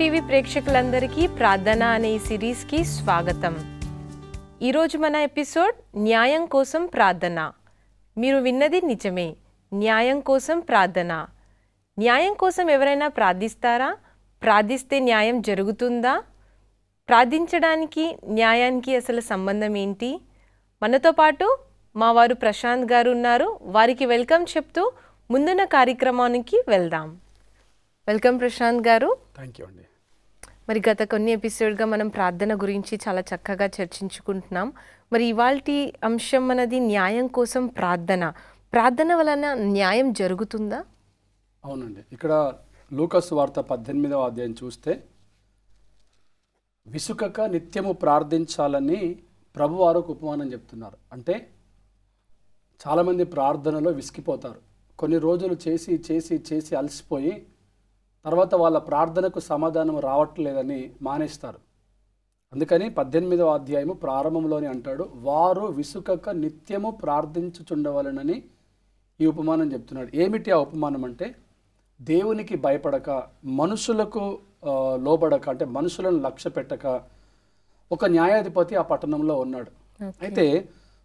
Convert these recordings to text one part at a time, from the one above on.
TV ప్రేక్షకులందరికీ ప్రార్థన అనే ఈ సిరీస్కి స్వాగతం. ఈరోజు మన ఎపిసోడ్ న్యాయం కోసం ప్రార్థన. మీరు విన్నది నిజమే, న్యాయం కోసం ప్రార్థన. న్యాయం కోసం ఎవరైనా ప్రార్థిస్తారా? ప్రార్థిస్తే న్యాయం జరుగుతుందా? ప్రార్థించడానికి న్యాయానికి అసలు సంబంధం ఏంటి? మనతో పాటు మా వారు ప్రశాంత్ గారు ఉన్నారు. వారికి వెల్కమ్ చెప్తూ ముందున్న కార్యక్రమానికి వెళ్దాం. వెల్కమ్ ప్రశాంత్ గారు. థ్యాంక్ యూ అండి. మరి గత కొన్ని ఎపిసోడ్గా మనం ప్రార్థన గురించి చాలా చక్కగా చర్చించుకుంటున్నాం. మరి ఇవాల్టి అంశం మనది న్యాయం కోసం ప్రార్థన. ప్రార్థన వలన న్యాయం జరుగుతుందా? అవునండి. ఇక్కడ లూకాసు వార్త 18వ అధ్యాయం చూస్తే విసుకక నిత్యము ప్రార్థించాలని ప్రభువారు ఒక ఉపమానం చెప్తున్నారు. అంటే చాలామంది ప్రార్థనలో విసిగిపోతారు. కొన్ని రోజులు చేసి చేసి చేసి అలసిపోయి తర్వాత వాళ్ళ ప్రార్థనకు సమాధానం రావట్లేదని మానేస్తారు. అందుకని 18వ అధ్యాయము ప్రారంభంలోనే అంటాడు, వారు విసుకక నిత్యము ప్రార్థించుచుండవలనని ఈ ఉపమానం చెప్తున్నాడు. ఏమిటి ఆ ఉపమానం అంటే, దేవునికి భయపడక, మనుషులకు లోబడక, అంటే మనుషులను లక్ష్య పెట్టక ఒక న్యాయాధిపతి ఆ పట్టణంలో ఉన్నాడు. అయితే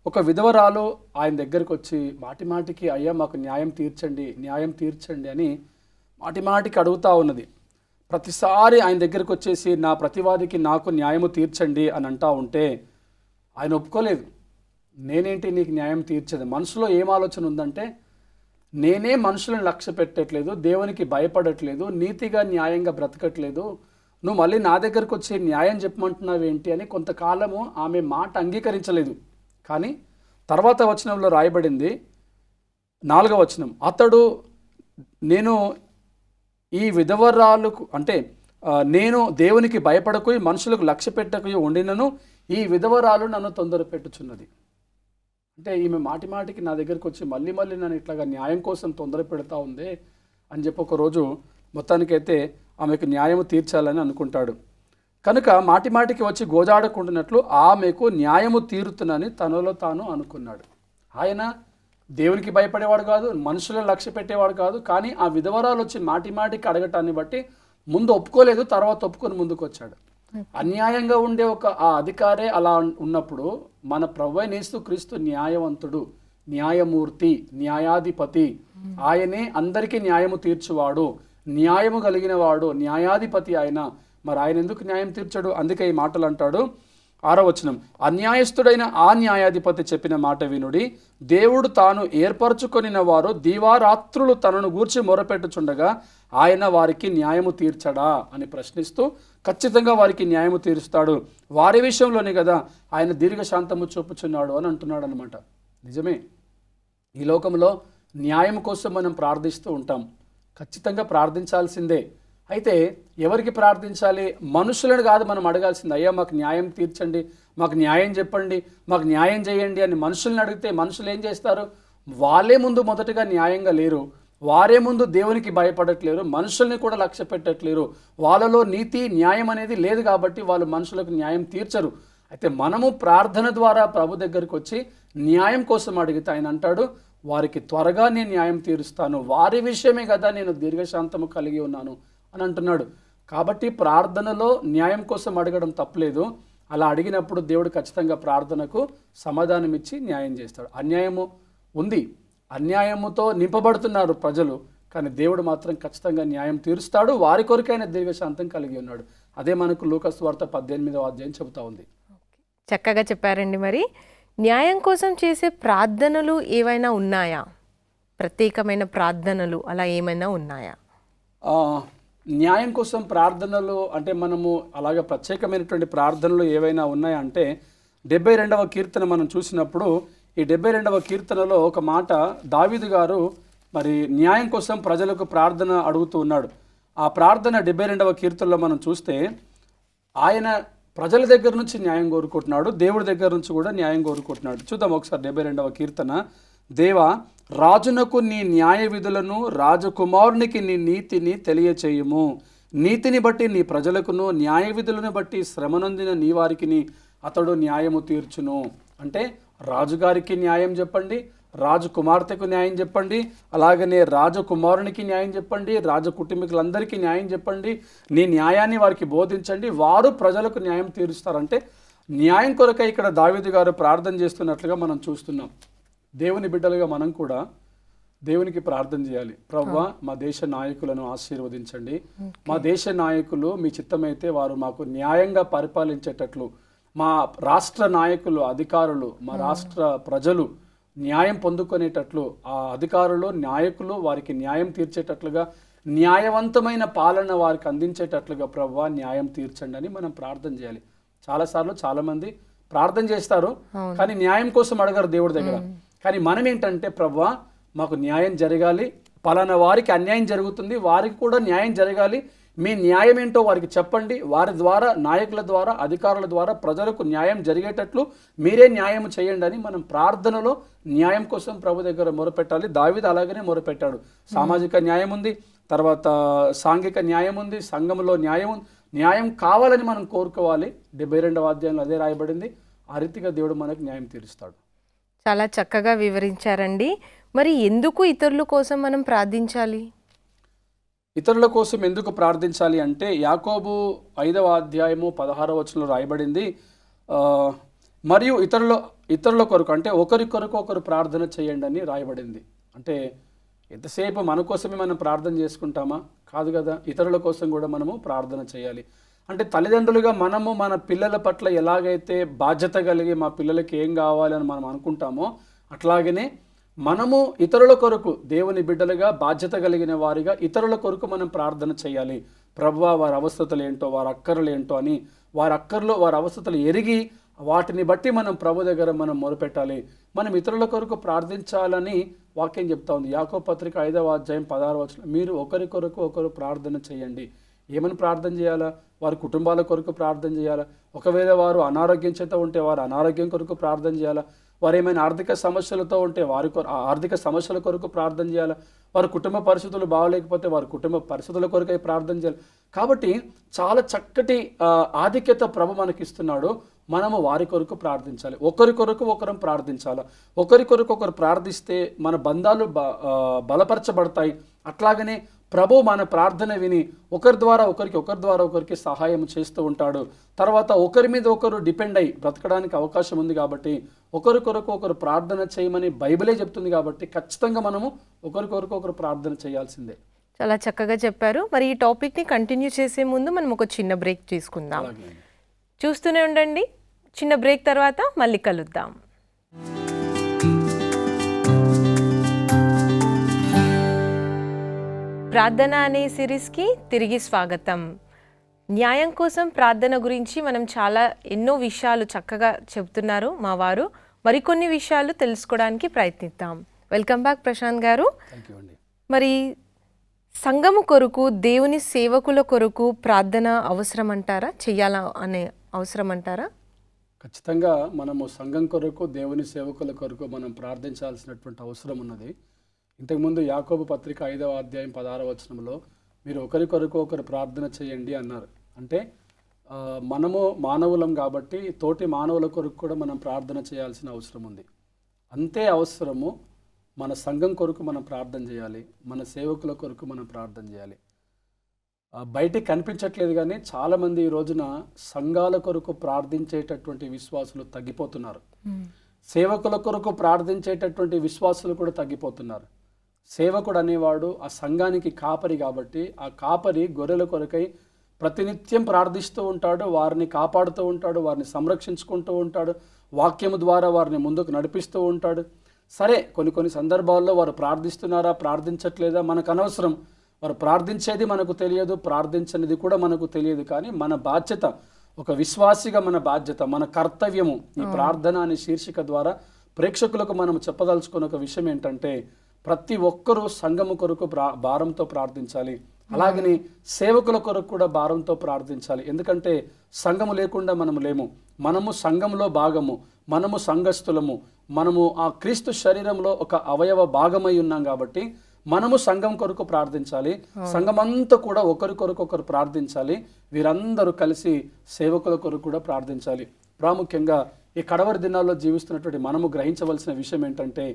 ఒక విధవరాలు ఆయన దగ్గరికి వచ్చి మాటి మాటికి, అయ్యా మాకు న్యాయం తీర్చండి, న్యాయం తీర్చండి అని మాటి మాటికి అడుగుతూ ఉన్నది. ప్రతిసారి ఆయన దగ్గరికి వచ్చేసి నా ప్రతివాదికి నాకు న్యాయము తీర్చండి అని అంటూ ఉంటే ఆయన ఒప్పుకోలేదు. నేనేంటి నీకు న్యాయం తీర్చేది? మనసులో ఏం ఆలోచన ఉందంటే, నేనే మనుషులను లక్ష్య పెట్టట్లేదు, దేవునికి భయపడట్లేదు, నీతిగా న్యాయంగా బ్రతకట్లేదు, నువ్వు మళ్ళీ నా దగ్గరకు వచ్చి న్యాయం చెప్పమంటున్నావు ఏంటి అని కొంతకాలము ఆమె మాట అంగీకరించలేదు. కానీ తర్వాత వచనంలో రాయబడింది, 4వ వచనం, అతడు నేను ఈ విధవరాలకు, అంటే నేను దేవునికి భయపడకు మనుషులకు లక్ష్య పెట్టకు ఉండినను ఈ విధవరాలు నన్ను తొందర పెట్టుచున్నది. అంటే ఈమె మాటి మాటికి నా దగ్గరికి వచ్చి మళ్ళీ మళ్ళీ నన్ను ఇట్లాగా న్యాయం కోసం తొందర పెడతా ఉంది అని చెప్పి ఒకరోజు మొత్తానికైతే ఆమెకు న్యాయం తీర్చాలని అనుకుంటాడు. కనుక మాటి మాటికి వచ్చి గోజాడకుండానట్లు ఆమెకు న్యాయము తీరుతునని తనలో తాను అనుకున్నాడు. ఆయన దేవునికి భయపడేవాడు కాదు, మనుషులను లక్ష్య పెట్టేవాడు కాదు. కానీ ఆ విధవరాలు వచ్చి మాటి మాటికి అడగటాన్ని బట్టి ముందు ఒప్పుకోలేదు, తర్వాత ఒప్పుకొని ముందుకు వచ్చాడు. అన్యాయంగా ఉండే ఆ అధికారే అలా ఉన్నప్పుడు మన ప్రభువైన యేసుక్రీస్తు న్యాయవంతుడు, న్యాయమూర్తి, న్యాయాధిపతి. ఆయనే అందరికీ న్యాయము తీర్చువాడు, న్యాయము కలిగిన వాడు, న్యాయాధిపతి ఆయన. మరి ఆయన ఎందుకు న్యాయం తీర్చడు? అందుకే ఈ మాటలు అంటాడు. 6వ వచనం, అన్యాయస్తుడైన ఆ న్యాయాధిపతి చెప్పిన మాట వినుడి, దేవుడు తాను ఏర్పరచుకొనిన వారు దీవారాత్రులు తనను గూర్చి మొరపెట్టుచుండగా ఆయన వారికి న్యాయము తీర్చడా అని ప్రశ్నిస్తూ ఖచ్చితంగా వారికి న్యాయము తీరుస్తాడు. వారి విషయంలోనే కదా ఆయన దీర్ఘశాంతము చూపుచున్నాడు అని అంటున్నాడు అనమాట. నిజమే, ఈ లోకంలో న్యాయం కోసం మనం ప్రార్థిస్తూ ఉంటాం, ఖచ్చితంగా ప్రార్థించాల్సిందే. అయితే ఎవరికి ప్రార్థించాలి? మనుషులను కాదు మనం అడగాల్సింది. అయ్యా మాకు న్యాయం తీర్చండి, మాకు న్యాయం చెప్పండి, మాకు న్యాయం చేయండి అని మనుషుల్ని అడిగితే మనుషులు ఏం చేస్తారు? వాళ్ళే ముందు మొదటగా న్యాయంగా లేరు, వారే ముందు దేవునికి భయపడట్లేరు, మనుషుల్ని కూడా లక్ష్య పెట్టట్లేరు, వాళ్ళలో నీతి న్యాయం అనేది లేదు కాబట్టి వాళ్ళు మనుషులకు న్యాయం తీర్చరు. అయితే మనము ప్రార్థన ద్వారా ప్రభు దగ్గరికి వచ్చి న్యాయం కోసం అడిగితే ఆయన అంటాడు, వారికి త్వరగా నేను న్యాయం తీరుస్తాను, వారి విషయమే కదా నేను దీర్ఘశాంతము కలిగి ఉన్నాను అని అంటున్నాడు. కాబట్టి ప్రార్థనలో న్యాయం కోసం అడగడం తప్పలేదు. అలా అడిగినప్పుడు దేవుడు ఖచ్చితంగా ప్రార్థనకు సమాధానం ఇచ్చి న్యాయం చేస్తాడు. అన్యాయము ఉంది, అన్యాయముతో నింపబడుతున్నారు ప్రజలు, కానీ దేవుడు మాత్రం ఖచ్చితంగా న్యాయం తీరుస్తాడు. వారి కొరకైన దీర్ఘశాంతం కలిగి ఉన్నాడు. అదే మనకు లూకాసు వార్త 18వ అధ్యాయం చెబుతా ఉంది. చక్కగా చెప్పారండి. మరి న్యాయం కోసం చేసే ప్రార్థనలు ఏవైనా ఉన్నాయా? ప్రత్యేకమైన ప్రార్థనలు అలా ఏమైనా ఉన్నాయా? న్యాయం కోసం ప్రార్థనలు అంటే మనము అలాగే ప్రత్యేకమైనటువంటి ప్రార్థనలు ఏవైనా ఉన్నాయా అంటే 72వ కీర్తన మనం చూసినప్పుడు ఈ 72వ కీర్తనలో ఒక మాట, దావీదు గారు మరి న్యాయం కోసం ప్రజలకు ప్రార్థన అడుగుతూ ఉన్నాడు. ఆ ప్రార్థన 72వ కీర్తనలో మనం చూస్తే ఆయన ప్రజల దగ్గర నుంచి న్యాయం కోరుకుంటున్నాడు, దేవుడి దగ్గర నుంచి కూడా న్యాయం కోరుకుంటున్నాడు. చూద్దాం ఒకసారి 72వ కీర్తన. దేవా, రాజునకు నీ న్యాయ విధులను, రాజకుమారునికి నీ నీతిని తెలియచేయుము. నీతిని బట్టి నీ ప్రజలకును, న్యాయ విధులను బట్టి శ్రమనొందిన నీ వారికి అతడు న్యాయము తీర్చును. అంటే రాజుగారికి న్యాయం చెప్పండి, రాజకుమార్తెకు న్యాయం చెప్పండి, అలాగనే రాజకుమారునికి న్యాయం చెప్పండి, రాజ కుటుంబీకులందరికీ న్యాయం చెప్పండి, నీ న్యాయాన్ని వారికి బోధించండి, వారు ప్రజలకు న్యాయం తీరుస్తారంటే న్యాయం కొరకై ఇక్కడ దావీదు గారు ప్రార్థన చేస్తున్నట్లుగా మనం చూస్తున్నాం. దేవుని బిడ్డలుగా మనం కూడా దేవునికి ప్రార్థన చేయాలి. ప్రభువా, మా దేశ నాయకులను ఆశీర్వదించండి, మా దేశ నాయకులు మీ చిత్తమైతే వారు మాకు న్యాయంగా పరిపాలించేటట్లు, మా రాష్ట్ర నాయకులు, అధికారులు, మా రాష్ట్ర ప్రజలు న్యాయం పొందుకునేటట్లు, ఆ అధికారులు నాయకులు వారికి న్యాయం తీర్చేటట్లుగా, న్యాయవంతమైన పాలన వారికి అందించేటట్లుగా ప్రభువా న్యాయం తీర్చండి అని మనం ప్రార్థన చేయాలి. చాలాసార్లు చాలామంది ప్రార్థన చేస్తారు కానీ న్యాయం కోసం అడగరు దేవుడి దగ్గర. కానీ మనం ఏంటంటే ప్రభువా మాకు న్యాయం జరగాలి, పలానా వారికి అన్యాయం జరుగుతుంది, వారికి కూడా న్యాయం జరగాలి, మీ న్యాయం ఏంటో వారికి చెప్పండి, వారి ద్వారా, నాయకుల ద్వారా, అధికారుల ద్వారా ప్రజలకు న్యాయం జరిగేటట్లు మీరే న్యాయం చేయండి అని మనం ప్రార్థనలో న్యాయం కోసం ప్రభు దగ్గర మొరపెట్టాలి. దావీదు అలాగనే మొరపెట్టాడు. సామాజిక న్యాయం ఉంది, తర్వాత సాంఘిక న్యాయం ఉంది, సంఘంలో న్యాయం ఉంది. న్యాయం కావాలని మనం కోరుకోవాలి. 72వ అధ్యాయంలో అదే రాయబడింది. ఆ రీతిగా దేవుడు మనకు న్యాయం తీరుస్తాడు. చాలా చక్కగా వివరించారండి. మరి ఎందుకు ఇతరుల కోసం మనం ప్రార్థించాలి? ఇతరుల కోసం ఎందుకు ప్రార్థించాలి అంటే యాకోబు 5వ అధ్యాయము 16వ వచనంలో రాయబడింది, మరియు ఇతరుల కొరకు అంటే ఒకరి కొరకు ఒకరు ప్రార్థన చేయండి అని రాయబడింది. అంటే ఎంతసేపు మన కోసమే మనం ప్రార్థన చేసుకుంటామా? కాదు కదా. ఇతరుల కోసం కూడా మనము ప్రార్థన చేయాలి. అంటే తల్లిదండ్రులుగా మనము మన పిల్లల పట్ల ఎలాగైతే బాధ్యత కలిగి మా పిల్లలకి ఏం కావాలని మనం అనుకుంటామో అట్లాగనే మనము ఇతరుల కొరకు దేవుని బిడ్డలుగా బాధ్యత కలిగిన వారిగా ఇతరుల కొరకు మనం ప్రార్థన చేయాలి. ప్రభువా వారి అవస్థలు ఏంటో, వారి అక్కర్లు ఏంటో అని వారి అక్కర్లు, వారి అవస్థలు ఎరిగి వాటిని బట్టి మనం ప్రభు దగ్గర మనం మొరపెట్టాలి. మనం ఇతరుల కొరకు ప్రార్థించాలని వాక్యం చెప్తా ఉంది. యాకోబు పత్రిక 5వ అధ్యాయం 16వ వచనం, మీరు ఒకరి కొరకు ఒకరు ప్రార్థన చేయండి. ఏమని ప్రార్థన చేయాలా? వారి కుటుంబాల కొరకు ప్రార్థన చేయాలా? ఒకవేళ వారు అనారోగ్యం చేత ఉంటే వారు అనారోగ్యం కొరకు ప్రార్థన చేయాలా? వారు ఏమైనా ఆర్థిక సమస్యలతో ఉంటే వారి ఆర్థిక సమస్యల కొరకు ప్రార్థన చేయాలా? వారి కుటుంబ పరిస్థితులు బాగలేకపోతే వారి కుటుంబ పరిస్థితుల కొరకై ప్రార్థన చేయాలి. కాబట్టి చాలా చక్కటి ఆధిక్యత ప్రభు మనకి ఇస్తున్నాడు. మనము వారి కొరకు ప్రార్థించాలి, ఒకరి కొరకు ఒకరం ప్రార్థించాలి. ఒకరి కొరకు ఒకరు ప్రార్థిస్తే మన బంధాలు బలపరచబడతాయి. అట్లాగనే ప్రభు మన ప్రార్థన విని ఒకరి ద్వారా ఒకరికి సహాయం చేస్తూ ఉంటాడు. తర్వాత ఒకరి మీద ఒకరు డిపెండ్ అయ్యి బ్రతకడానికి అవకాశం ఉంది. కాబట్టి ఒకరి కొరకు ఒకరు ప్రార్థన చేయమని బైబిలే చెప్తుంది. కాబట్టి ఖచ్చితంగా మనము ఒకరికొరకు ఒకరు ప్రార్థన చేయాల్సిందే. చాలా చక్కగా చెప్పారు. మరి ఈ టాపిక్ని కంటిన్యూ చేసే ముందు మనం ఒక చిన్న బ్రేక్ తీసుకుందాం. చూస్తూనే ఉండండి. చిన్న బ్రేక్ తర్వాత మళ్ళీ కలుద్దాం. ప్రార్థన అనే సిరీస్కి తిరిగి స్వాగతం. న్యాయం కోసం ప్రార్థన గురించి మనం ఎన్నో విషయాలు చక్కగా చెప్తున్నారు మా వారు. మరికొన్ని విషయాలు తెలుసుకోవడానికి ప్రయత్నిద్దాం. వెల్కమ్ బ్యాక్ ప్రశాంత్ గారు. మరి సంఘము కొరకు, దేవుని సేవకుల కొరకు ప్రార్థన అవసరం అంటారా? చెయ్యాలా అనే అవసరం అంటారా? ఖచ్చితంగా మనము సంఘం కొరకు, దేవుని సేవకుల కొరకు మనం ప్రార్థించాల్సినటువంటి అవసరం ఉన్నది. ఇంతకుముందు యాకోబు పత్రిక 5వ అధ్యాయం 16వ వచనంలో మీరు ఒకరి కొరకు ఒకరు ప్రార్థన చేయండి అన్నారు. అంటే మనము మానవులం కాబట్టి తోటి మానవుల కొరకు కూడా మనం ప్రార్థన చేయాల్సిన అవసరం ఉంది. అంతే అవసరము మన సంఘం కొరకు మనం ప్రార్థన చేయాలి, మన సేవకుల కొరకు మనం ప్రార్థన చేయాలి. బయటికి కనిపించట్లేదు కానీ చాలామంది ఈ రోజున సంఘాల కొరకు ప్రార్థించేటటువంటి విశ్వాసులు తగ్గిపోతున్నారు. సేవకుల కొరకు ప్రార్థించేటటువంటి విశ్వాసులు కూడా తగ్గిపోతున్నారు. సేవకుడు అనేవాడు ఆ సంఘానికి కాపరి కాబట్టి ఆ కాపరి గొర్రెల కొరకై ప్రతినిత్యం ప్రార్థిస్తూ ఉంటాడు, వారిని కాపాడుతూ ఉంటాడు, వారిని సంరక్షించుకుంటూ ఉంటాడు, వాక్యము ద్వారా వారిని ముందుకు నడిపిస్తూ ఉంటాడు. సరే, కొన్ని సందర్భాల్లో వారు ప్రార్థిస్తున్నారా ప్రార్థించట్లేదా మనకు అనవసరం. వారు ప్రార్థించేది మనకు తెలియదు, ప్రార్థించనిది కూడా మనకు తెలియదు. కానీ మన బాధ్యత, ఒక విశ్వాసిగా మన బాధ్యత, మన కర్తవ్యము ఈ ప్రార్థన అనే శీర్షిక ద్వారా ప్రేక్షకులకు మనం చెప్పదలుచుకున్న ఒక విషయం ఏంటంటే ప్రతి ఒక్కరూ సంఘము కొరకు భారంతో ప్రార్థించాలి. అలాగని సేవకుల కొరకు కూడా భారంతో ప్రార్థించాలి. ఎందుకంటే సంఘము లేకుండా మనము లేము. మనము సంఘంలో భాగము, మనము సంఘస్థులము, మనము ఆ క్రీస్తు శరీరంలో ఒక అవయవ భాగమై ఉన్నాం. కాబట్టి మనము సంఘం కొరకు ప్రార్థించాలి. సంఘమంతా కూడా ఒకరి కొరకు ఒకరు ప్రార్థించాలి. వీరందరూ కలిసి సేవకుల కొరకు కూడా ప్రార్థించాలి. ప్రాముఖ్యంగా ఈ కడవరి దినాల్లో జీవిస్తున్నటువంటి మనము గ్రహించవలసిన విషయం ఏంటంటే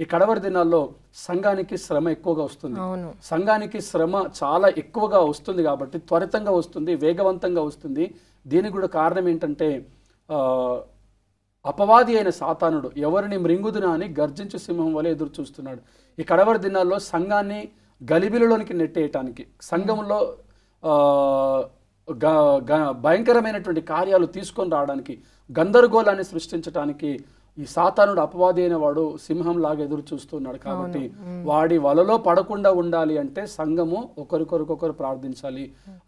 ఈ కడవరి దినాల్లో సంఘానికి శ్రమ ఎక్కువగా వస్తుంది. అవును. సంఘానికి శ్రమ చాలా ఎక్కువగా వస్తుంది కాబట్టి త్వరితంగా వస్తుంది, వేగవంతంగా వస్తుంది. దీనికి కూడా కారణం ఏంటంటే అపవాది అయిన సాతానుడు ఎవరిని మృంగుదునా అని గర్జించు సింహం వలె ఎదురు చూస్తున్నాడు. ఈ కడవరి దినాల్లో సంఘాన్ని గలిబిలిలోనికి నెట్టేయటానికి, సంఘంలో భయంకరమైనటువంటి కార్యాలు తీసుకొని రావడానికి, గందరగోళాన్ని సృష్టించడానికి ఈ సాతానుడు అపవాది అయిన వాడు సింహంలాగా ఎదురు చూస్తున్నాడు. కాబట్టి వాడి వలలో పడకుండా ఉండాలి అంటే సంఘము ఒకరికొరకొకరు ప్రార్థించాలి.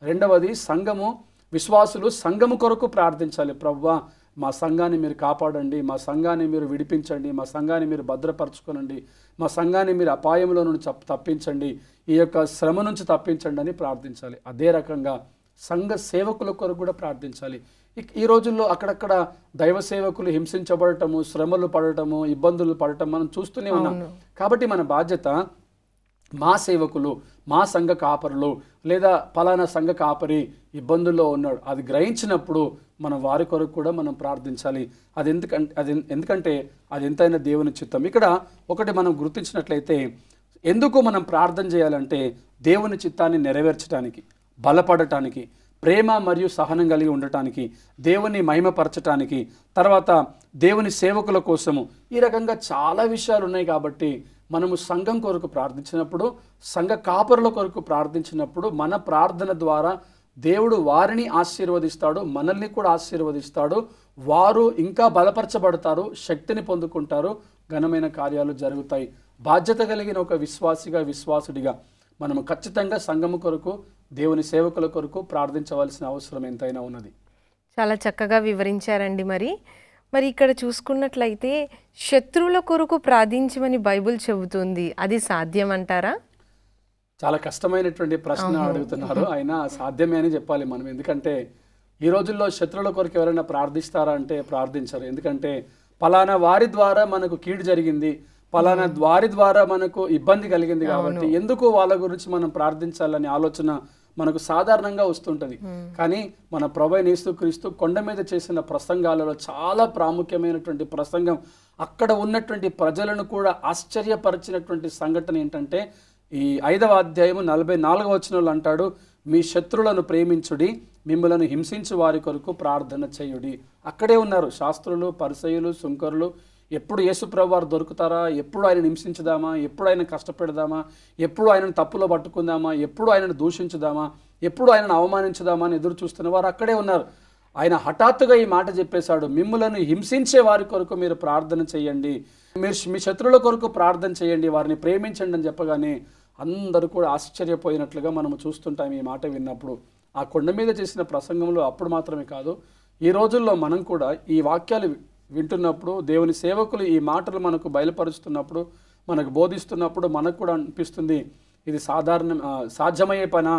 రెండవది, సంఘము విశ్వాసులు సంఘము కొరకు ప్రార్థించాలి. ప్రభువా, మా సంఘాన్ని మీరు కాపాడండి, మా సంఘాన్ని మీరు విడిపించండి, మా సంఘాన్ని మీరు భద్రపరచుకోనండి, మా సంఘాన్ని మీరు అపాయంలో నుండి తప్పించండి, ఈ యొక్క శ్రమ నుంచి తప్పించండి అని ప్రార్థించాలి. అదే రకంగా సంఘ సేవకుల కొరకు కూడా ప్రార్థించాలి. ఈ రోజుల్లో అక్కడక్కడ దైవ సేవకులు హింసించబడటము, శ్రమలు పడటము, ఇబ్బందులు పడటం మనం చూస్తూనే ఉన్నాం. కాబట్టి మన బాధ్యత, మా సేవకులు, మా సంఘ కాపరులు లేదా పలానా సంఘ కాపరి ఇబ్బందుల్లో ఉన్నాడు, అది గ్రహించినప్పుడు మనం వారి కొరకు కూడా మనం ప్రార్థించాలి. ఎందుకంటే అది ఎంతైనా దేవుని చిత్తం. ఇక్కడ ఒకటి మనం గుర్తించినట్లయితే, ఎందుకు మనం ప్రార్థన చేయాలంటే దేవుని చిత్తాన్ని నెరవేర్చడానికి, బలపడటానికి, ప్రేమ మరియు సహనం కలిగి ఉండటానికి, దేవుని మహిమపరచటానికి, తర్వాత దేవుని సేవకుల కోసము, ఈ రకంగా చాలా విషయాలు ఉన్నాయి. కాబట్టి మనము సంఘం కొరకు ప్రార్థించినప్పుడు, సంఘ కాపరుల కొరకు ప్రార్థించినప్పుడు మన ప్రార్థన ద్వారా దేవుడు వారిని ఆశీర్వదిస్తాడు, మనల్ని కూడా ఆశీర్వదిస్తాడు. వారు ఇంకా బలపరచబడతారు, శక్తిని పొందుకుంటారు, ఘనమైన కార్యాలు జరుగుతాయి. బాధ్యత కలిగిన ఒక విశ్వాసుడిగా మనము ఖచ్చితంగా సంఘము కొరకు, దేవుని సేవకుల కొరకు ప్రార్థించవలసిన అవసరం ఎంతైనా ఉన్నది. చాలా చక్కగా వివరించారండి. మరి ఇక్కడ చూసుకున్నట్లయితే శత్రువుల కొరకు ప్రార్థించమని బైబిల్ చెబుతుంది, అది సాధ్యమంటారా? చాలా కష్టమైనటువంటి ప్రశ్న అడుగుతున్నారు. అయినా సాధ్యమే అని చెప్పాలి మనం. ఎందుకంటే ఈ రోజుల్లో శత్రువుల కొరకు ఎవరైనా ప్రార్థిస్తారా అంటే ప్రార్థించరు. ఎందుకంటే పలానా వారి ద్వారా మనకు కీడు జరిగింది, పలానా వారి ద్వారా మనకు ఇబ్బంది కలిగింది, కాబట్టి ఎందుకు వాళ్ళ గురించి మనం ప్రార్థించాలనే ఆలోచన మనకు సాధారణంగా వస్తుంటుంది. కానీ మన ప్రభువైన యేసుక్రీస్తు కొండ మీద చేసిన ప్రసంగాలలో చాలా ప్రాముఖ్యమైనటువంటి ప్రసంగం, అక్కడ ఉన్నటువంటి ప్రజలను కూడా ఆశ్చర్యపరిచినటువంటి సంఘటన ఏంటంటే, ఈ 5వ అధ్యాయము 44వ వచనంలో అంటాడు, మీ శత్రులను ప్రేమించుడి, మిమ్మలను హింసించు వారి కొరకు ప్రార్థన చేయుడి. అక్కడే ఉన్నారు శాస్త్రులు, పరిసయ్యులు, సుంకరులు. ఎప్పుడు యేసుప్రభు వారు దొరుకుతారా, ఎప్పుడు ఆయన హింసించుదామా, ఎప్పుడు ఆయన కష్టపెడదామా, ఎప్పుడు ఆయనను తప్పులో పట్టుకుందామా, ఎప్పుడు ఆయనను దూషించుదామా, ఎప్పుడు ఆయనను అవమానించుదామా అని ఎదురు చూస్తున్న వారు అక్కడే ఉన్నారు. ఆయన హఠాత్తుగా ఈ మాట చెప్పేశాడు, మిమ్ములను హింసించే వారి కొరకు మీరు ప్రార్థన చేయండి, మీరు మీ శత్రువుల కొరకు ప్రార్థన చేయండి, వారిని ప్రేమించండి అని చెప్పగానే అందరూ కూడా ఆశ్చర్యపోయినట్లుగా మనము చూస్తుంటాం ఈ మాట విన్నప్పుడు. ఆ కొండ మీద చేసిన ప్రసంగంలో అప్పుడు మాత్రమే కాదు, ఈ రోజుల్లో మనం కూడా ఈ వాక్యాలు వింటున్నప్పుడు, దేవుని సేవకులు ఈ మాటలు మనకు బయలుపరుస్తున్నప్పుడు, మనకు బోధిస్తున్నప్పుడు మనకు కూడా అనిపిస్తుంది, ఇది సాధ్యమయ్యే పనా?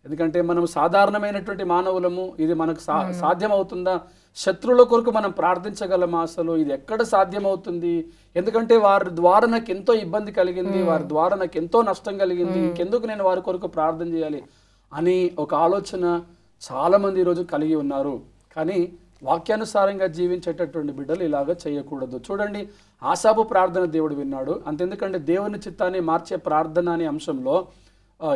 ఎందుకంటే మనం సాధారణమైనటువంటి మానవులము, ఇది మనకు సాధ్యమవుతుందా? శత్రువుల కొరకు మనం ప్రార్థించగలమా? అసలు ఇది ఎక్కడ సాధ్యమవుతుంది? ఎందుకంటే వారి ద్వారా నాకు ఎంతో ఇబ్బంది కలిగింది, వారి ద్వారా నాకు ఎంతో నష్టం కలిగింది, ఇంకెందుకు నేను వారి కొరకు ప్రార్థన చేయాలి అని ఒక ఆలోచన చాలామంది ఈరోజు కలిగి ఉన్నారు. కానీ వాక్యానుసారంగా జీవించేటటువంటి బిడ్డలు ఇలాగ చేయకూడదు. చూడండి, ఆసాపు ప్రార్థన దేవుడు విన్నాడు. అంతెందుకంటే దేవుని చిత్తాన్ని మార్చే ప్రార్థన అనే అంశంలో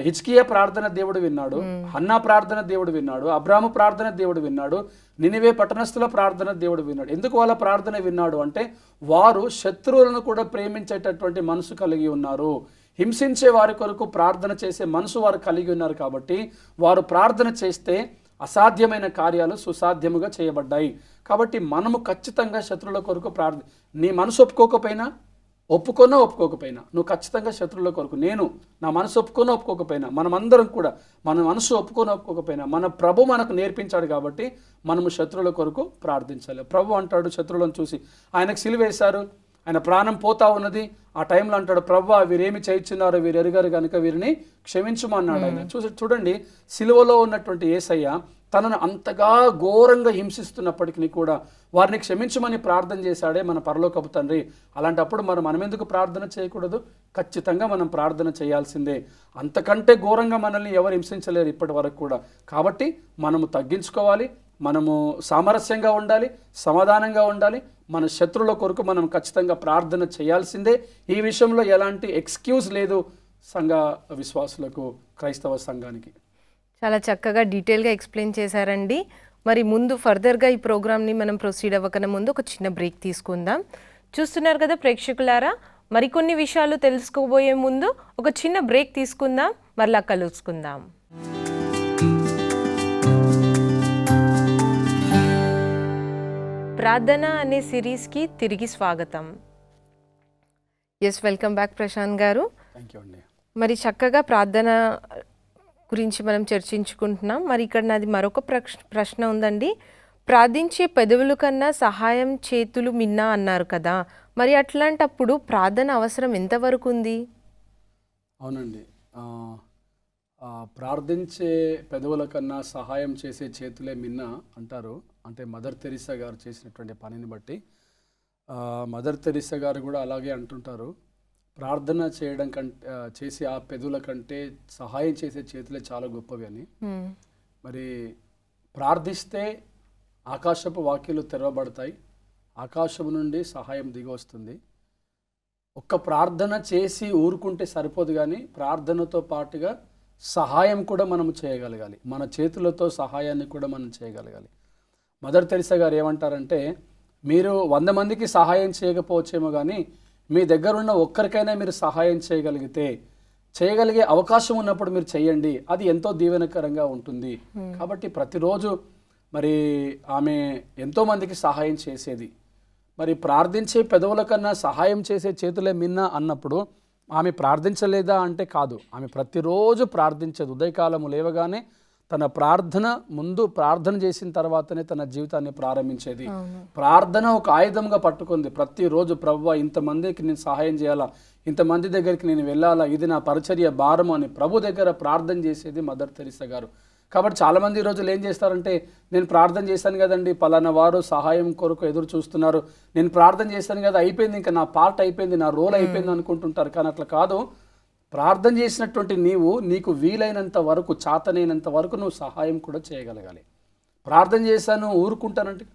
హిజ్కియా ప్రార్థన దేవుడు విన్నాడు, హన్నా ప్రార్థన దేవుడు విన్నాడు, అబ్రాము ప్రార్థన దేవుడు విన్నాడు, నినివే పట్టణస్థుల ప్రార్థన దేవుడు విన్నాడు. ఎందుకు వాళ్ళ ప్రార్థన విన్నాడు అంటే, వారు శత్రువులను కూడా ప్రేమించేటటువంటి మనసు కలిగి ఉన్నారు, హింసించే వారి కొరకు ప్రార్థన చేసే మనసు వారు కలిగి ఉన్నారు. కాబట్టి వారు ప్రార్థన చేస్తే అసాధ్యమైన కార్యాలు సుసాధ్యముగా చేయబడ్డాయి. కాబట్టి మనము ఖచ్చితంగా శత్రువుల కొరకు నీ మనసు ఒప్పుకోకపోయినా, ఒప్పుకోకపోయినా నువ్వు ఖచ్చితంగా శత్రువుల కొరకు, నేను నా మనసు ఒప్పుకోకపోయినా, మనమందరం కూడా మన మనసు ఒప్పుకోకపోయినా మన ప్రభు మనకు నేర్పించాడు. కాబట్టి మనము శత్రువుల కొరకు ప్రార్థించాలి. ప్రభు అంటాడు, శత్రువులను చూసి, ఆయనకు సిలువేశారు, ఆయన ప్రాణం పోతా ఉన్నది, ఆ టైంలో అంటాడు, ప్రభువా వీరేమి చేయించున్నారో వీరు ఎరుగరు కనుక వీరిని క్షమించుమన్నాడు ఆయన. చూడండి, సిలువలో ఉన్నటువంటి యేసయ్య తనను అంతగా ఘోరంగా హింసిస్తున్నప్పటికీ కూడా వారిని క్షమించమని ప్రార్థన చేశాడే మన పరలోకపు తండ్రి. అలాంటప్పుడు మనం ఎందుకు ప్రార్థన చేయకూడదు? ఖచ్చితంగా మనం ప్రార్థన చేయాల్సిందే. అంతకంటే ఘోరంగా మనల్ని ఎవరు హింసించలేరు ఇప్పటి వరకు కూడా. కాబట్టి మనము తగ్గించుకోవాలి, మనము సామరస్యంగా ఉండాలి, సమాధానంగా ఉండాలి. మన శత్రువుల కొరకు మనం ఖచ్చితంగా ప్రార్థన చేయాల్సిందే. ఈ విషయంలో ఎలాంటి ఎక్స్క్యూజ్ లేదు సంఘ విశ్వాసులకు, క్రైస్తవ సంఘానికి. చాలా చక్కగా డీటెయిల్గా ఎక్స్ప్లెయిన్ చేశారండి. మరి ముందు ఫర్దర్గా ఈ ప్రోగ్రామ్ని మనం ప్రొసీడ్ అవ్వకన్నా ముందు ఒక చిన్న బ్రేక్ తీసుకుందాం. చూస్తున్నారు కదా ప్రేక్షకులారా, మరికొన్ని విషయాలు తెలుసుకోబోయే ముందు ఒక చిన్న బ్రేక్ తీసుకుందాం, మరలా కలుసుకుందాం. ప్రార్థన అనే సిరీస్కి తిరిగి స్వాగతం. వెల్కమ్ బ్యాక్ ప్రశాంత్ గారు. థ్యాంక్ యూ అండి. మరి చక్కగా ప్రార్థన గురించి మనం చర్చించుకుంటున్నాం. మరి ఇక్కడ నాది మరొక ప్రశ్న ఉందండి. ప్రార్థించే పెదవుల కన్నా సహాయం చేతులు మిన్నా అన్నారు కదా, మరి అట్లాంటప్పుడు ప్రార్థన అవసరం ఎంతవరకు ఉంది? అవునండి, ప్రార్థించే పెదవుల కన్నా సహాయం చేసే చేతులే మిన్న అంటారు. అంటే మదర్ తెరీసా గారు చేసినటువంటి పనిని బట్టి మదర్ తెరీసా గారు కూడా అలాగే అంటుంటారు. ప్రార్థన చేయడం కంటే చేసే ఆ పెదవుల కంటే సహాయం చేసే చేతులే చాలా గొప్పవి అని. మరి ప్రార్థిస్తే ఆకాశపు వాక్యాలు తెరవబడతాయి, ఆకాశం నుండి సహాయం దిగి వస్తుంది. ఒక్క ప్రార్థన చేసి ఊరుకుంటే సరిపోదు, కానీ ప్రార్థనతో పాటుగా సహాయం కూడా మనం చేయగలగాలి. మన చేతులతో సహాయాన్ని కూడా మనం చేయగలగాలి. మదర్ తెరీసా గారు ఏమంటారంటే, మీరు 100 మందికి సహాయం చేయకపోవచ్చేమో, కానీ మీ దగ్గర ఉన్న ఒక్కరికైనా మీరు సహాయం చేయగలిగే అవకాశం ఉన్నప్పుడు మీరు చేయండి. అది ఎంతో దీవెనకరంగా ఉంటుంది. కాబట్టి ప్రతిరోజు మరి ఆమె ఎంతో మందికి సహాయం చేసేది. మరి ప్రార్థించే పెదవుల కన్నా సహాయం చేసే చేతులే మిన్న అన్నప్పుడు ఆమె ప్రార్థించలేదా అంటే కాదు. ఆమె ప్రతిరోజు ప్రార్థించేది. ఉదయకాలము లేవగానే తన ముందు ప్రార్థన చేసిన తర్వాతనే తన జీవితాన్ని ప్రారంభించేది. ప్రార్థన ఒక ఆయుధంగా పట్టుకుంది. ప్రతిరోజు ప్రభువా, ఇంతమందికి నేను సహాయం చేయాలా, ఇంతమంది దగ్గరికి నేను వెళ్ళాలా, ఇది నా పరిచర్య భారం అని ప్రభు దగ్గర ప్రార్థన చేసేది మదర్ తెరీసా గారు. కాబట్టి చాలామంది ఈ రోజులు ఏం చేస్తారంటే, నేను ప్రార్థన చేశాను కదండి, పలానా వారు సహాయం కొరకు ఎదురు చూస్తున్నారు, నేను ప్రార్థన చేశాను కదా, అయిపోయింది, ఇంకా నా పార్ట్ అయిపోయింది, నా రోల్ అయిపోయింది అనుకుంటుంటారు. కానీ అట్లా కాదు. ప్రార్థన చేసినటువంటి నీకు వీలైనంత వరకు, చాతనైనంత వరకు నువ్వు సహాయం కూడా చేయగలగాలి. ప్రార్థన చేశాను ఊరుకుంటానంటే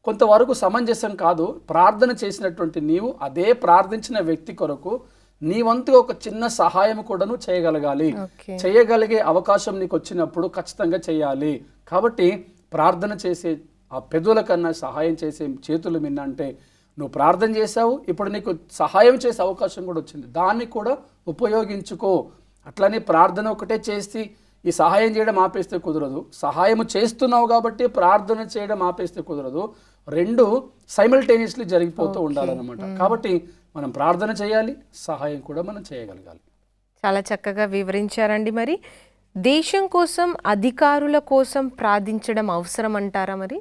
కొంతవరకు సమంజసం కాదు. ప్రార్థన చేసినటువంటి అదే ప్రార్థించిన వ్యక్తి కొరకు నీ వంతుగా ఒక చిన్న సహాయం కూడా నువ్వు చేయగలగాలి. చేయగలిగే అవకాశం నీకు వచ్చినప్పుడు ఖచ్చితంగా చేయాలి. కాబట్టి ప్రార్థన చేసే ఆ పెదవుల కన్నా సహాయం చేసే చేతులు మిన్న అంటే, నువ్వు ప్రార్థన చేసావు, ఇప్పుడు నీకు సహాయం చేసే అవకాశం కూడా వచ్చింది, దాన్ని కూడా ఉపయోగించుకో. అట్లనే ప్రార్థన ఒకటే చేసి ఈ సహాయం చేయడం ఆపేస్తే కుదరదు. సహాయం చేస్తున్నావు కాబట్టి ప్రార్థన చేయడం ఆపేస్తే కుదరదు. రెండు సైమల్టేనియస్లీ జరిగిపోతూ ఉండాలన్నమాట. కాబట్టి మనం ప్రార్థన చేయాలి, సహాయం కూడా మనం చేయగలగాలి. చాలా చక్కగా వివరించారండి. మరి దేశం కోసం, అధికారుల కోసం ప్రార్థించడం అవసరం అంటారా? మరి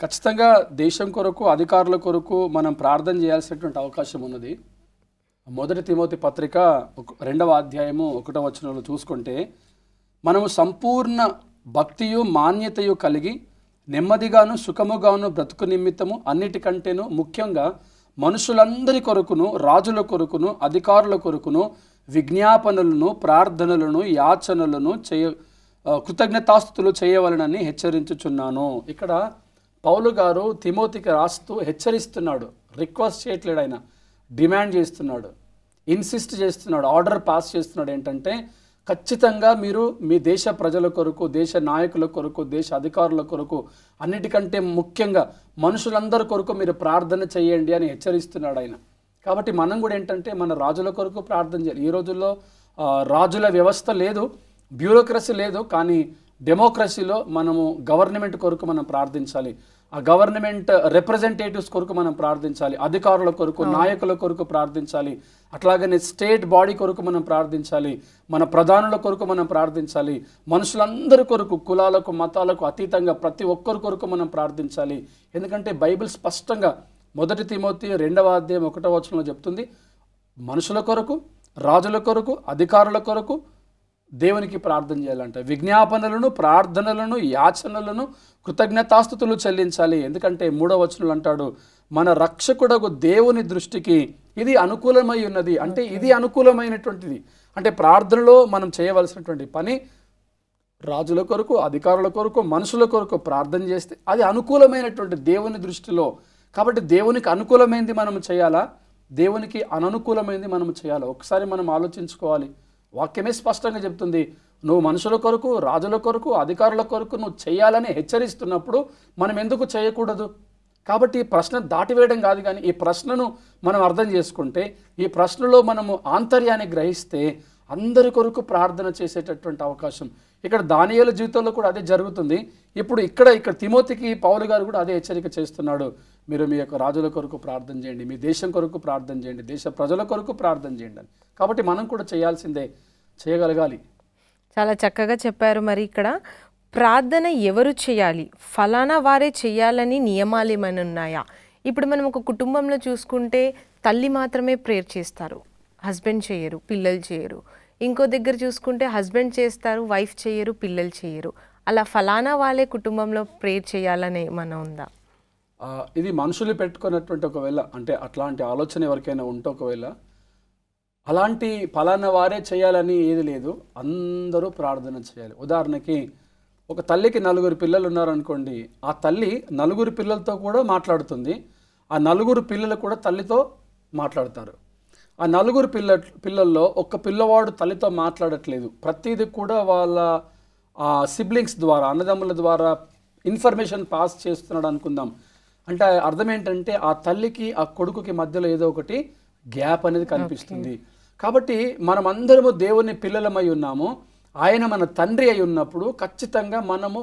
ఖచ్చితంగా దేశం కొరకు, అధికారుల కొరకు మనం ప్రార్థన చేయాల్సినటువంటి అవకాశం ఉన్నది. 1 తిమోతి పత్రిక 2వ అధ్యాయము 1వ వచనంలో చూసుకుంటే, మనము సంపూర్ణ భక్తియు మాన్యతయు కలిగి నెమ్మదిగాను సుఖముగాను బ్రతుకు నిమిత్తము అన్నిటికంటేను ముఖ్యంగా మనుషులందరి కొరకును, రాజుల కొరకును, అధికారుల కొరకును విజ్ఞాపనలను, ప్రార్థనలను, యాచనలను కృతజ్ఞతాస్తుతులు చేయవలనని హెచ్చరించుచున్నాను. ఇక్కడ పౌలు గారు తిమోతికి రాస్తూ హెచ్చరిస్తున్నాడు. రిక్వెస్ట్ చేయట్లేడు, ఆయన డిమాండ్ చేస్తున్నాడు, ఇన్సిస్ట్ చేస్తున్నాడు, ఆర్డర్ పాస్ చేస్తున్నాడు. ఏంటంటే, ఖచ్చితంగా మీరు మీ దేశ ప్రజల కొరకు, దేశ నాయకుల కొరకు, దేశ అధికారుల కొరకు, అన్నిటికంటే ముఖ్యంగా మనుషులందరి కొరకు మీరు ప్రార్థన చేయండి అని హెచ్చరిస్తున్నాడు ఆయన. కాబట్టి మనం కూడా ఏంటంటే, మన రాజుల కొరకు ప్రార్థన చేయాలి. ఈ రోజుల్లో రాజుల వ్యవస్థ లేదు, బ్యూరోక్రసీ లేదు, కానీ డెమోక్రసీలో మనము గవర్నమెంట్ కొరకు మనం ప్రార్థించాలి. ఆ గవర్నమెంట్ రిప్రజెంటేటివ్స్ కొరకు మనం ప్రార్థించాలి, అధికారుల కొరకు, నాయకుల కొరకు ప్రార్థించాలి. అట్లాగనే స్టేట్ బాడీ కొరకు మనం ప్రార్థించాలి, మన ప్రధానుల కొరకు మనం ప్రార్థించాలి, మనుషులందరి కొరకు, కులాలకు, మతాలకు అతీతంగా ప్రతి ఒక్కరి కొరకు మనం ప్రార్థించాలి. ఎందుకంటే బైబిల్ స్పష్టంగా 1 తిమోతి 2వ అధ్యాయం 1వ వచనంలో చెప్తుంది, మనుషుల కొరకు, రాజుల కొరకు, అధికారుల కొరకు దేవునికి ప్రార్థన చేయాలంట. విజ్ఞాపనలను, ప్రార్థనలను, యాచనలను, కృతజ్ఞతాస్తుతులు చెల్లించాలి. ఎందుకంటే 3వ వచనంలో అంటాడు, మన రక్షకుడగు దేవుని దృష్టికి ఇది అనుకూలమై ఉన్నది. అంటే ఇది అనుకూలమైనటువంటిది. అంటే ప్రార్థనలో మనం చేయవలసినటువంటి పని రాజుల కొరకు, అధికారుల కొరకు, మనుషుల కొరకు ప్రార్థన చేస్తే అది అనుకూలమైనటువంటి దేవుని దృష్టిలో. కాబట్టి దేవునికి అనుకూలమైనది మనం చేయాలా, దేవునికి అననుకూలమైనది మనం చేయాలా? ఒకసారి మనం ఆలోచించుకోవాలి. వాక్యమే స్పష్టంగా చెప్తుంది, నువ్వు మనుషుల కొరకు, రాజుల కొరకు, అధికారుల కొరకు నువ్వు చేయాలని హెచ్చరిస్తున్నప్పుడు మనం ఎందుకు చేయకూడదు? కాబట్టి ఈ ప్రశ్న దాటివేయడం కాదు, కానీ ఈ ప్రశ్నను మనం అర్థం చేసుకుంటే, ఈ ప్రశ్నలో మనము ఆంతర్యాన్ని గ్రహిస్తే అందరి కొరకు ప్రార్థన చేసేటటువంటి అవకాశం. ఇక్కడ దానియేలు జీవితంలో కూడా అదే జరుగుతుంది. ఇప్పుడు ఇక్కడ తిమోతికి పౌలు గారు కూడా అదే హెచ్చరిక చేస్తున్నాడు. మీరు మీ యొక్క రాజుల కొరకు ప్రార్థన చేయండి, మీ దేశం కొరకు ప్రార్థన చేయండి, దేశ ప్రజల కొరకు ప్రార్థన చేయండి అని. కాబట్టి మనం కూడా చేయాల్సిందే, చేయగలగాలి. చాలా చక్కగా చెప్పారు. మరి ఇక్కడ ప్రార్థన ఎవరు చేయాలి, ఫలానా వారే చేయాలని నియమాలు ఏమైనా ఉన్నాయా? ఇప్పుడు మనం ఒక కుటుంబంలో చూసుకుంటే తల్లి మాత్రమే ప్రేయర్ చేస్తారు, హస్బెండ్ చేయరు, పిల్లలు చేయరు. ఇంకో దగ్గర చూసుకుంటే హస్బెండ్ చేస్తారు, వైఫ్ చేయరు, పిల్లలు చేయరు. అలా ఫలానా వాళ్ళే కుటుంబంలో ప్రేయర్ చేయాలని ఏమైనా ఉందా? ఇది మనుషులు పెట్టుకున్నటువంటి ఒకవేళ అంటే అట్లాంటి ఆలోచన ఎవరికైనా ఉంటే ఒకవేళ అలాంటి ఫలానా వారే చేయాలని ఏది లేదు, అందరూ ప్రార్థన చేయాలి. ఉదాహరణకి ఒక తల్లికి 4 పిల్లలు ఉన్నారనుకోండి, ఆ తల్లి 4 పిల్లలతో కూడా మాట్లాడుతుంది, ఆ 4 పిల్లలు కూడా తల్లితో మాట్లాడతారు. ఆ 4 పిల్లల్లో ఒక్క పిల్లవాడు తల్లితో మాట్లాడట్లేదు, ప్రతిదీ కూడా వాళ్ళ సిబ్లింగ్స్ ద్వారా, అన్నదమ్ముల ద్వారా ఇన్ఫర్మేషన్ పాస్ చేస్తున్నాడు అనుకుందాం. అంటే అర్థం ఏంటంటే ఆ తల్లికి ఆ కొడుకుకి మధ్యలో ఏదో ఒకటి గ్యాప్ అనేది కనిపిస్తుంది. కాబట్టి మనం అందరము దేవుని పిల్లలమై ఉన్నాము, ఆయన మన తండ్రి అయి ఉన్నప్పుడు ఖచ్చితంగా మనము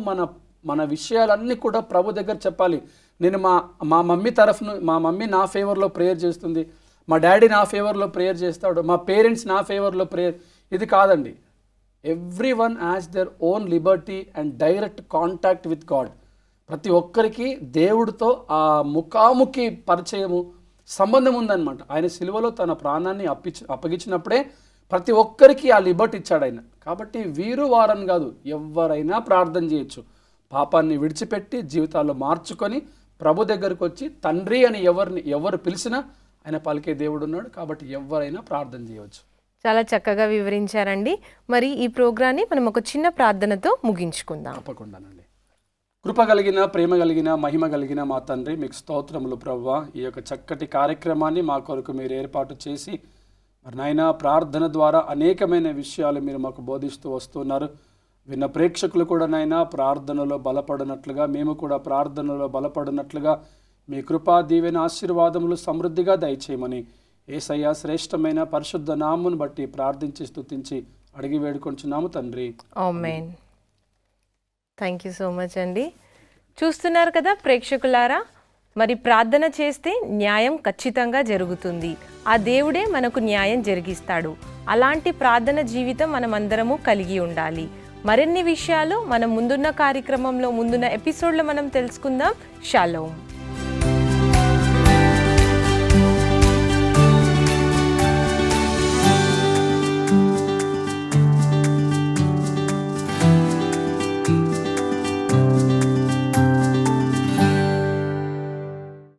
మన విషయాలన్నీ కూడా ప్రభు దగ్గర చెప్పాలి. నేను మా మమ్మీ తరఫున, మా మమ్మీ నా ఫేవర్లో ప్రేయర్ చేస్తుంది, మా డాడీ నా ఫేవర్లో ప్రేయర్ చేస్తాడు, మా పేరెంట్స్ నా ఫేవర్లో ప్రేయర్, ఇది కాదండి. Every one has their own Liberty and direct contact with God. ప్రతి ఒక్కరికి దేవుడితో ఆ ముఖాముఖి పరిచయము, సంబంధం ఉందన్నమాట. ఆయన సిలువలో తన ప్రాణాన్ని అప్పగించినప్పుడే ప్రతి ఒక్కరికి ఆ లిబర్టీ ఇచ్చాడు ఆయన. కాబట్టి వీరు వారని కాదు, ఎవరైనా ప్రార్థన చేయొచ్చు. పాపాన్ని విడిచిపెట్టి జీవితాల్లో మార్చుకొని ప్రభు దగ్గరకు వచ్చి తండ్రి అని ఎవరు పిలిచినా ఆయన పలికే దేవుడు ఉన్నాడు. కాబట్టి ఎవరైనా ప్రార్థన చేయవచ్చు. చాలా చక్కగా వివరించారండి. మరి ఈ ప్రోగ్రాన్ని మనం ఒక చిన్న ప్రార్థనతో ముగించుకుందాం. తప్పకుండానండి. కృప కలిగిన, ప్రేమ కలిగిన, మహిమ కలిగిన మా తండ్రి, మీకు స్తోత్రములు ప్రభువా. ఈ యొక్క చక్కటి కార్యక్రమాన్ని మా కొరకు మీరు ఏర్పాటు చేసి మరి నాయనా ప్రార్థన ద్వారా అనేకమైన విషయాలు మీరు మాకు బోధిస్తూ వస్తున్నారు. విన్న ప్రేక్షకులు కూడా నాయనా ప్రార్థనలో బలపడినట్లుగా, మేము కూడా ప్రార్థనలో బలపడినట్లుగా మీ కృపా దీవెన ఆశీర్వాదములు సమృద్ధిగా దయచేయమని యేసయ్య శ్రేష్టమైన పరిశుద్ధ నామమును బట్టి ప్రార్థించి స్తుతించి అడిగి వేడుకొంచున్నాము తండ్రి. ఆమేన్. థ్యాంక్ యూ సో మచ్ అండి. చూస్తున్నారు కదా ప్రేక్షకులారా, మరి ప్రార్థన చేస్తే న్యాయం ఖచ్చితంగా జరుగుతుంది. ఆ దేవుడే మనకు న్యాయం జరిగిస్తాడు. అలాంటి ప్రార్థన జీవితం మనమందరము కలిగి ఉండాలి. మరిన్ని విషయాలు మనం ముందున్న కార్యక్రమంలో, ముందున్న ఎపిసోడ్లో మనం తెలుసుకుందాం. షాలోమ్.